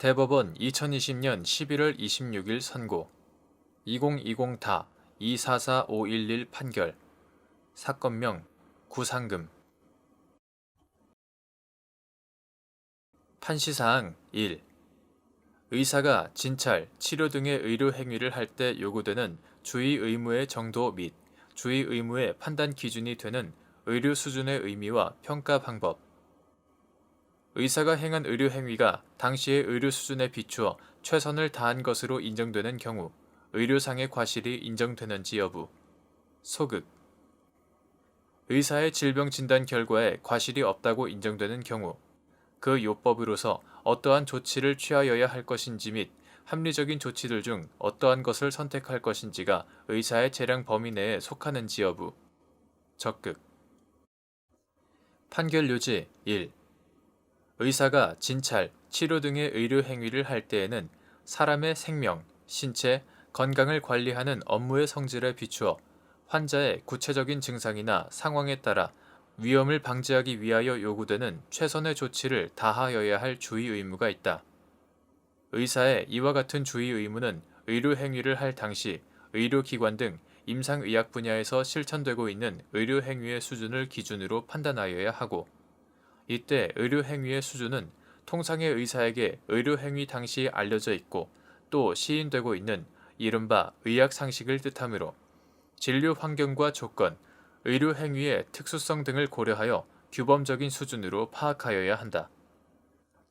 대법원 2020년 11월 26일 선고 2020-244511 판결 사건명 구상금 판시사항 1. 의사가 진찰, 치료 등의 의료 행위를 할 때 요구되는 주의 의무의 정도 및 주의 의무의 판단 기준이 되는 의료 수준의 의미와 평가 방법. 의사가 행한 의료 행위가 당시의 의료 수준에 비추어 최선을 다한 것으로 인정되는 경우 의료상의 과실이 인정되는지 여부. 소극. 의사의 질병 진단 결과에 과실이 없다고 인정되는 경우 그 요법으로서 어떠한 조치를 취하여야 할 것인지 및 합리적인 조치들 중 어떠한 것을 선택할 것인지가 의사의 재량 범위 내에 속하는지 여부. 적극. 판결 요지 1. 의사가 진찰, 치료 등의 의료 행위를 할 때에는 사람의 생명, 신체, 건강을 관리하는 업무의 성질에 비추어 환자의 구체적인 증상이나 상황에 따라 위험을 방지하기 위하여 요구되는 최선의 조치를 다하여야 할 주의 의무가 있다. 의사의 이와 같은 주의 의무는 의료 행위를 할 당시 의료기관 등 임상의학 분야에서 실천되고 있는 의료 행위의 수준을 기준으로 판단하여야 하고 이때 의료 행위의 수준은 통상의 의사에게 의료 행위 당시 알려져 있고 또 시인되고 있는 이른바 의학 상식을 뜻하므로 진료 환경과 조건, 의료 행위의 특수성 등을 고려하여 규범적인 수준으로 파악하여야 한다.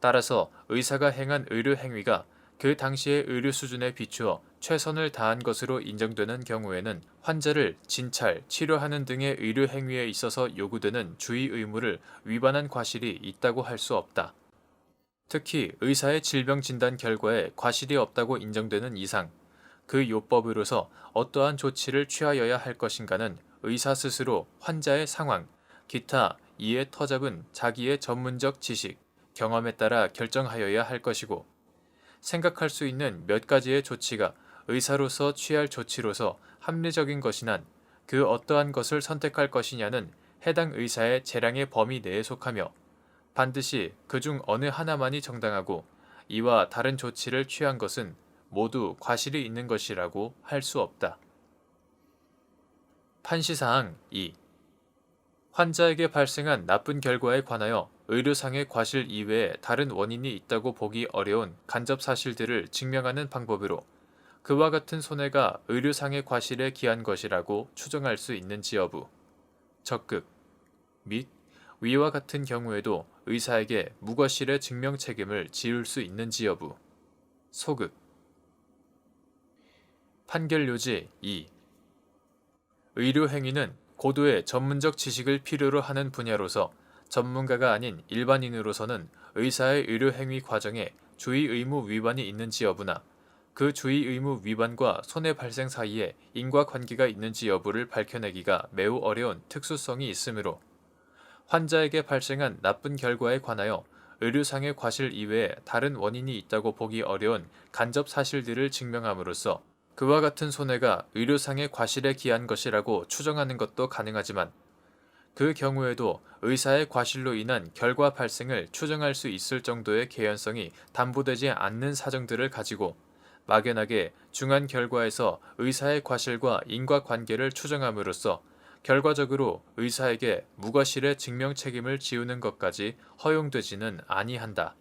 따라서 의사가 행한 의료 행위가 그 당시의 의료 수준에 비추어 최선을 다한 것으로 인정되는 경우에는 환자를 진찰, 치료하는 등의 의료 행위에 있어서 요구되는 주의 의무를 위반한 과실이 있다고 할 수 없다. 특히 의사의 질병 진단 결과에 과실이 없다고 인정되는 이상 그 요법으로서 어떠한 조치를 취하여야 할 것인가는 의사 스스로 환자의 상황, 기타 이에 터잡은 자기의 전문적 지식, 경험에 따라 결정하여야 할 것이고 생각할 수 있는 몇 가지의 조치가 의사로서 취할 조치로서 합리적인 것이난 그 어떠한 것을 선택할 것이냐는 해당 의사의 재량의 범위 내에 속하며 반드시 그중 어느 하나만이 정당하고 이와 다른 조치를 취한 것은 모두 과실이 있는 것이라고 할 수 없다. 판시사항 2. 환자에게 발생한 나쁜 결과에 관하여 의료상의 과실 이외에 다른 원인이 있다고 보기 어려운 간접 사실들을 증명하는 방법으로 그와 같은 손해가 의료상의 과실에 기한 것이라고 추정할 수 있는지 여부. 적극. 및 위와 같은 경우에도 의사에게 무과실의 증명 책임을 지을 수 있는지 여부. 소극. 판결 요지 2. 의료 행위는 고도의 전문적 지식을 필요로 하는 분야로서 전문가가 아닌 일반인으로서는 의사의 의료 행위 과정에 주의 의무 위반이 있는지 여부나 그 주의 의무 위반과 손해 발생 사이에 인과관계가 있는지 여부를 밝혀내기가 매우 어려운 특수성이 있으므로 환자에게 발생한 나쁜 결과에 관하여 의료상의 과실 이외에 다른 원인이 있다고 보기 어려운 간접 사실들을 증명함으로써 그와 같은 손해가 의료상의 과실에 기한 것이라고 추정하는 것도 가능하지만 그 경우에도 의사의 과실로 인한 결과 발생을 추정할 수 있을 정도의 개연성이 담보되지 않는 사정들을 가지고 막연하게 중한 결과에서 의사의 과실과 인과관계를 추정함으로써 결과적으로 의사에게 무과실의 증명 책임을 지우는 것까지 허용되지는 아니한다.